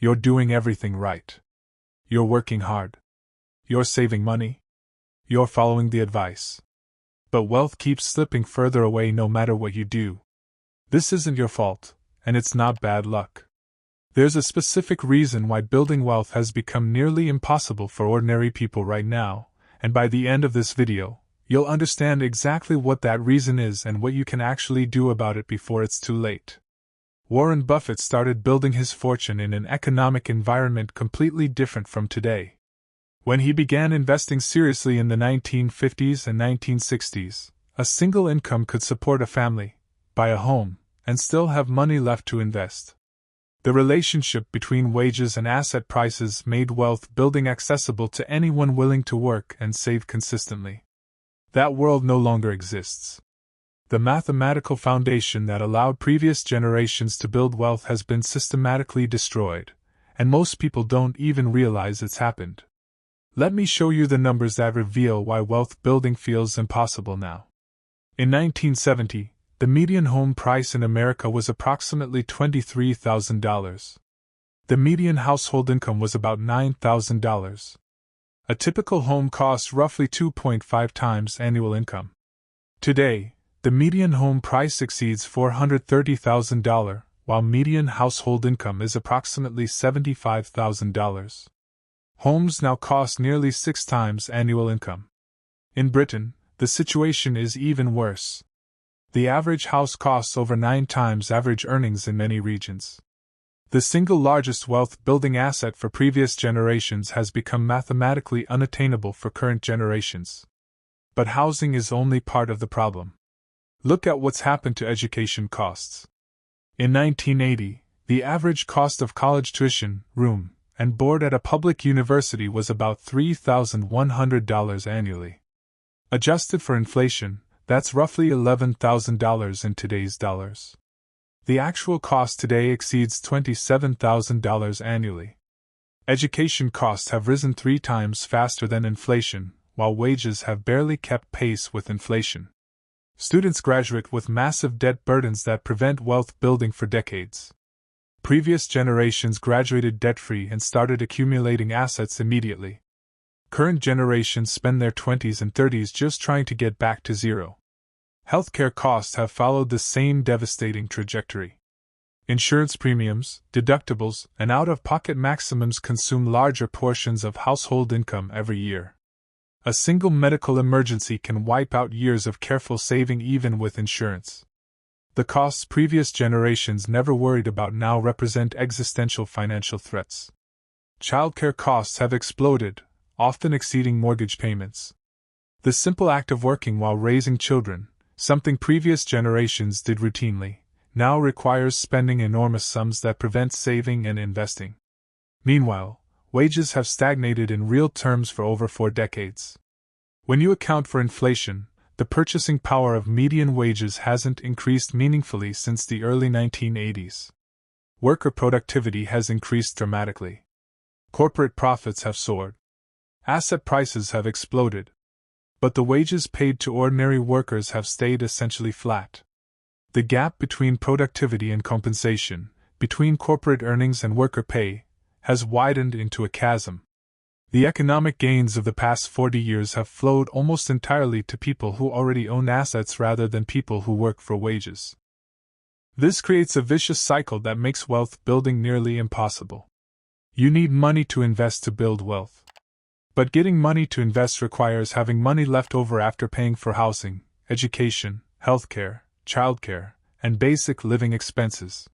You're doing everything right. You're working hard. You're saving money. You're following the advice. But wealth keeps slipping further away no matter what you do. This isn't your fault, and it's not bad luck. There's a specific reason why building wealth has become nearly impossible for ordinary people right now, and by the end of this video, you'll understand exactly what that reason is and what you can actually do about it before it's too late. Warren Buffett started building his fortune in an economic environment completely different from today. When he began investing seriously in the 1950s and 1960s, a single income could support a family, buy a home, and still have money left to invest. The relationship between wages and asset prices made wealth building accessible to anyone willing to work and save consistently. That world no longer exists. The mathematical foundation that allowed previous generations to build wealth has been systematically destroyed, and most people don't even realize it's happened. Let me show you the numbers that reveal why wealth building feels impossible now. In 1970, the median home price in America was approximately $23,000. The median household income was about $9,000. A typical home costs roughly 2.5 times annual income. Today, the median home price exceeds $430,000, while median household income is approximately $75,000. Homes now cost nearly 6 times annual income. In Britain, the situation is even worse. The average house costs over 9 times average earnings in many regions. The single largest wealth-building asset for previous generations has become mathematically unattainable for current generations. But housing is only part of the problem. Look at what's happened to education costs. In 1980, the average cost of college tuition, room, and board at a public university was about $3,100 annually. Adjusted for inflation, that's roughly $11,000 in today's dollars. The actual cost today exceeds $27,000 annually. Education costs have risen 3 times faster than inflation, while wages have barely kept pace with inflation. Students graduate with massive debt burdens that prevent wealth building for decades. Previous generations graduated debt-free and started accumulating assets immediately. Current generations spend their 20s and 30s just trying to get back to zero. Healthcare costs have followed the same devastating trajectory. Insurance premiums, deductibles, and out-of-pocket maximums consume larger portions of household income every year. A single medical emergency can wipe out years of careful saving even with insurance. The costs previous generations never worried about now represent existential financial threats. Childcare costs have exploded, often exceeding mortgage payments. The simple act of working while raising children, something previous generations did routinely, now requires spending enormous sums that prevent saving and investing. Meanwhile, wages have stagnated in real terms for over 4 decades. When you account for inflation, the purchasing power of median wages hasn't increased meaningfully since the early 1980s. Worker productivity has increased dramatically. Corporate profits have soared. Asset prices have exploded. But the wages paid to ordinary workers have stayed essentially flat. The gap between productivity and compensation, between corporate earnings and worker pay, has widened into a chasm. The economic gains of the past 40 years have flowed almost entirely to people who already own assets rather than people who work for wages. This creates a vicious cycle that makes wealth building nearly impossible. You need money to invest to build wealth. But getting money to invest requires having money left over after paying for housing, education, healthcare, childcare, and basic living expenses.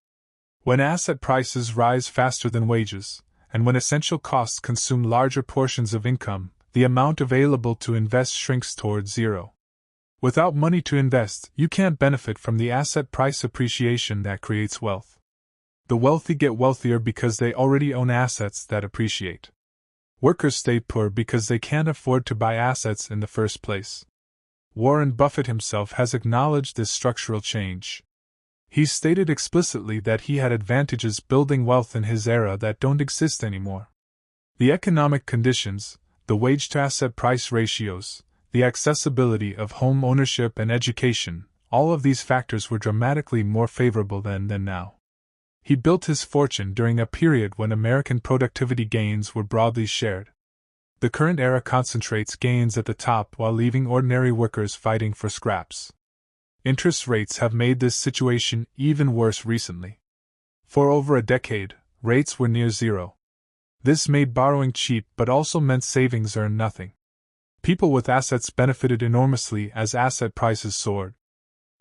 When asset prices rise faster than wages, and when essential costs consume larger portions of income, the amount available to invest shrinks towards zero. Without money to invest, you can't benefit from the asset price appreciation that creates wealth. The wealthy get wealthier because they already own assets that appreciate. Workers stay poor because they can't afford to buy assets in the first place. Warren Buffett himself has acknowledged this structural change. He stated explicitly that he had advantages building wealth in his era that don't exist anymore. The economic conditions, the wage-to-asset price ratios, the accessibility of home ownership and education, all of these factors were dramatically more favorable then than now. He built his fortune during a period when American productivity gains were broadly shared. The current era concentrates gains at the top while leaving ordinary workers fighting for scraps. Interest rates have made this situation even worse recently. For over a decade, rates were near zero. This made borrowing cheap but also meant savings earned nothing. People with assets benefited enormously as asset prices soared.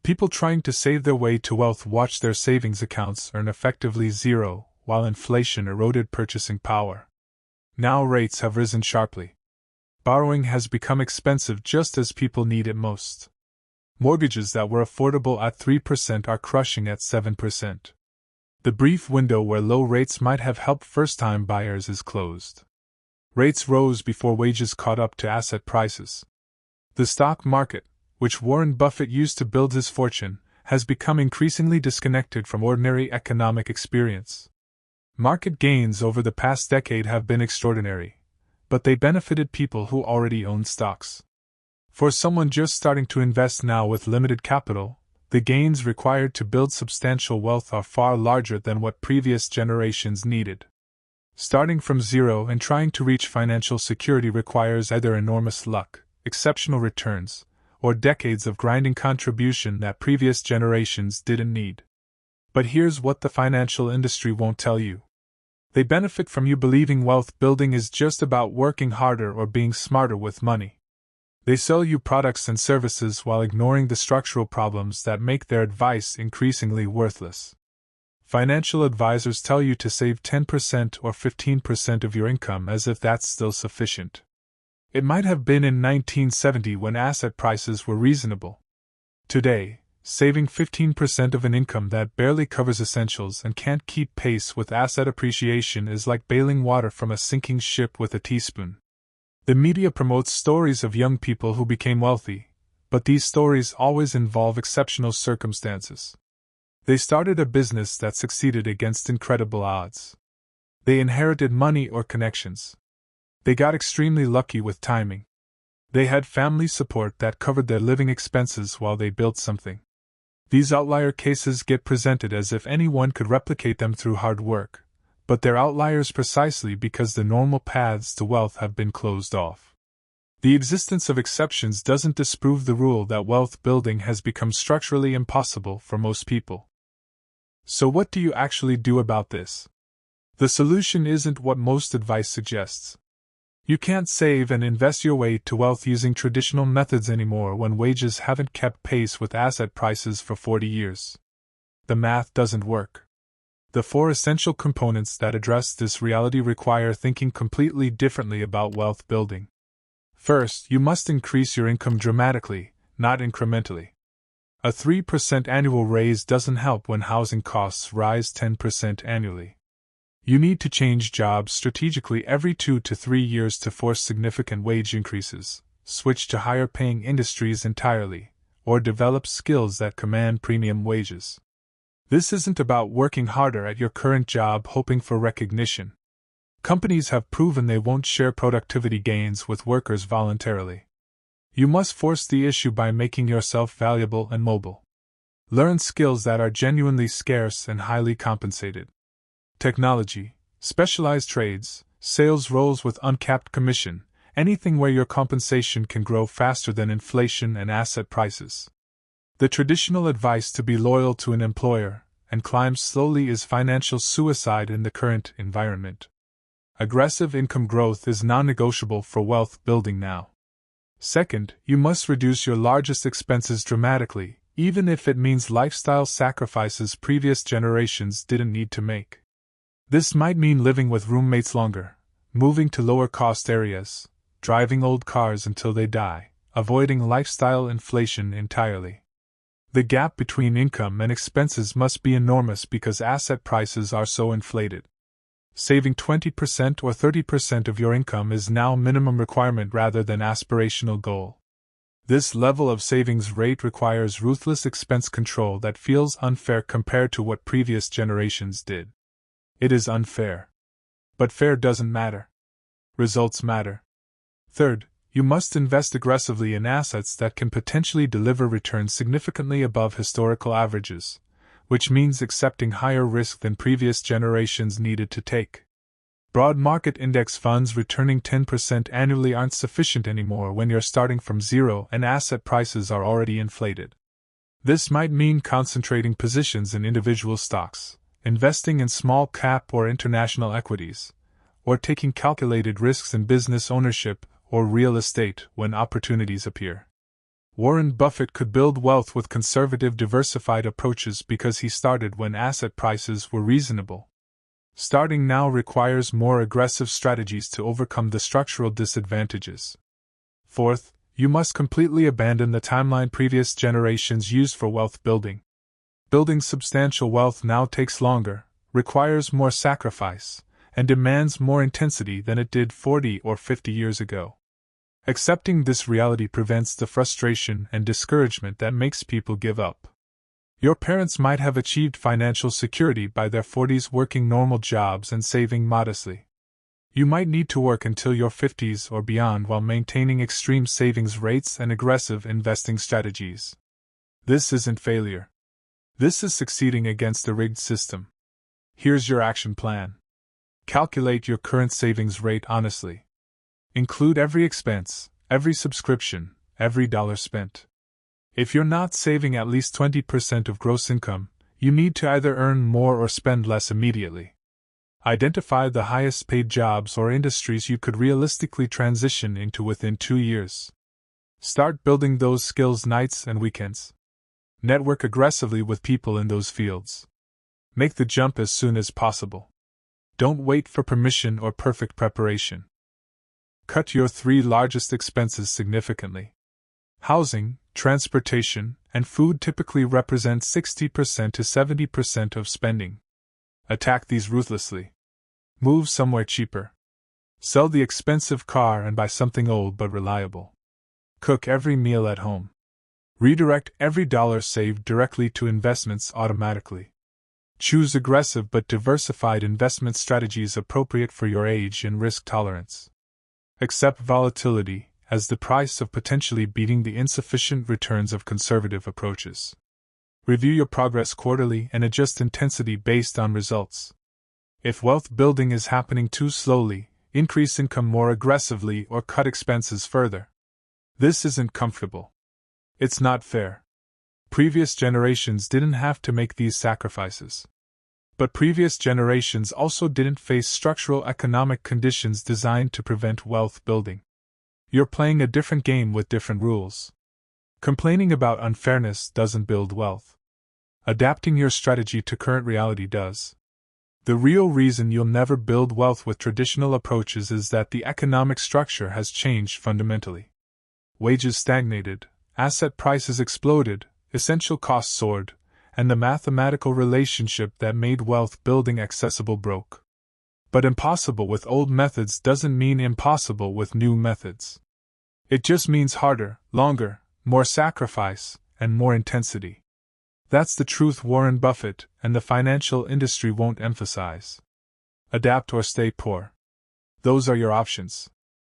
People trying to save their way to wealth watched their savings accounts earn effectively zero, while inflation eroded purchasing power. Now rates have risen sharply. Borrowing has become expensive just as people need it most. Mortgages that were affordable at 3% are crushing at 7%. The brief window where low rates might have helped first-time buyers is closed. Rates rose before wages caught up to asset prices. The stock market, which Warren Buffett used to build his fortune, has become increasingly disconnected from ordinary economic experience. Market gains over the past decade have been extraordinary, but they benefited people who already owned stocks. For someone just starting to invest now with limited capital, the gains required to build substantial wealth are far larger than what previous generations needed. Starting from zero and trying to reach financial security requires either enormous luck, exceptional returns, or decades of grinding contribution that previous generations didn't need. But here's what the financial industry won't tell you. They benefit from you believing wealth building is just about working harder or being smarter with money. They sell you products and services while ignoring the structural problems that make their advice increasingly worthless. Financial advisors tell you to save 10% or 15% of your income as if that's still sufficient. It might have been in 1970 when asset prices were reasonable. Today, saving 15% of an income that barely covers essentials and can't keep pace with asset appreciation is like bailing water from a sinking ship with a teaspoon. The media promotes stories of young people who became wealthy, but these stories always involve exceptional circumstances. They started a business that succeeded against incredible odds. They inherited money or connections. They got extremely lucky with timing. They had family support that covered their living expenses while they built something. These outlier cases get presented as if anyone could replicate them through hard work, but they're outliers precisely because the normal paths to wealth have been closed off. The existence of exceptions doesn't disprove the rule that wealth building has become structurally impossible for most people. So what do you actually do about this? The solution isn't what most advice suggests. You can't save and invest your way to wealth using traditional methods anymore when wages haven't kept pace with asset prices for 40 years. The math doesn't work. The four essential components that address this reality require thinking completely differently about wealth building. First, you must increase your income dramatically, not incrementally. A 3% annual raise doesn't help when housing costs rise 10% annually. You need to change jobs strategically every 2 to 3 years to force significant wage increases, switch to higher-paying industries entirely, or develop skills that command premium wages. This isn't about working harder at your current job hoping for recognition. Companies have proven they won't share productivity gains with workers voluntarily. You must force the issue by making yourself valuable and mobile. Learn skills that are genuinely scarce and highly compensated. Technology, specialized trades, sales roles with uncapped commission, anything where your compensation can grow faster than inflation and asset prices. The traditional advice to be loyal to an employer and climb slowly is financial suicide in the current environment. Aggressive income growth is non-negotiable for wealth building now. Second, you must reduce your largest expenses dramatically, even if it means lifestyle sacrifices previous generations didn't need to make. This might mean living with roommates longer, moving to lower-cost areas, driving old cars until they die, avoiding lifestyle inflation entirely. The gap between income and expenses must be enormous because asset prices are so inflated. Saving 20% or 30% of your income is now minimum requirement rather than aspirational goal. This level of savings rate requires ruthless expense control that feels unfair compared to what previous generations did. It is unfair. But fair doesn't matter. Results matter. Third, you must invest aggressively in assets that can potentially deliver returns significantly above historical averages, which means accepting higher risk than previous generations needed to take. Broad market index funds returning 10% annually aren't sufficient anymore when you're starting from zero and asset prices are already inflated. This might mean concentrating positions in individual stocks, investing in small cap or international equities, or taking calculated risks in business ownership or real estate when opportunities appear. Warren Buffett could build wealth with conservative, diversified approaches because he started when asset prices were reasonable. Starting now requires more aggressive strategies to overcome the structural disadvantages. Fourth, you must completely abandon the timeline previous generations used for wealth building. Building substantial wealth now takes longer, requires more sacrifice, and demands more intensity than it did 40 or 50 years ago. Accepting this reality prevents the frustration and discouragement that makes people give up. Your parents might have achieved financial security by their 40s working normal jobs and saving modestly. You might need to work until your 50s or beyond while maintaining extreme savings rates and aggressive investing strategies. This isn't failure. This is succeeding against a rigged system. Here's your action plan. Calculate your current savings rate honestly. Include every expense, every subscription, every dollar spent. If you're not saving at least 20% of gross income, you need to either earn more or spend less immediately. Identify the highest paid jobs or industries you could realistically transition into within 2 years. Start building those skills nights and weekends. Network aggressively with people in those fields. Make the jump as soon as possible. Don't wait for permission or perfect preparation. Cut your 3 largest expenses significantly. Housing, transportation, and food typically represent 60% to 70% of spending. Attack these ruthlessly. Move somewhere cheaper. Sell the expensive car and buy something old but reliable. Cook every meal at home. Redirect every dollar saved directly to investments automatically. Choose aggressive but diversified investment strategies appropriate for your age and risk tolerance. Accept volatility as the price of potentially beating the insufficient returns of conservative approaches. Review your progress quarterly and adjust intensity based on results. If wealth building is happening too slowly, increase income more aggressively or cut expenses further. This isn't comfortable. It's not fair. Previous generations didn't have to make these sacrifices. But previous generations also didn't face structural economic conditions designed to prevent wealth building. You're playing a different game with different rules. Complaining about unfairness doesn't build wealth. Adapting your strategy to current reality does. The real reason you'll never build wealth with traditional approaches is that the economic structure has changed fundamentally. Wages stagnated, asset prices exploded, essential costs soared, and the mathematical relationship that made wealth building accessible broke. But impossible with old methods doesn't mean impossible with new methods. It just means harder, longer, more sacrifice, and more intensity. That's the truth Warren Buffett and the financial industry won't emphasize. Adapt or stay poor. Those are your options.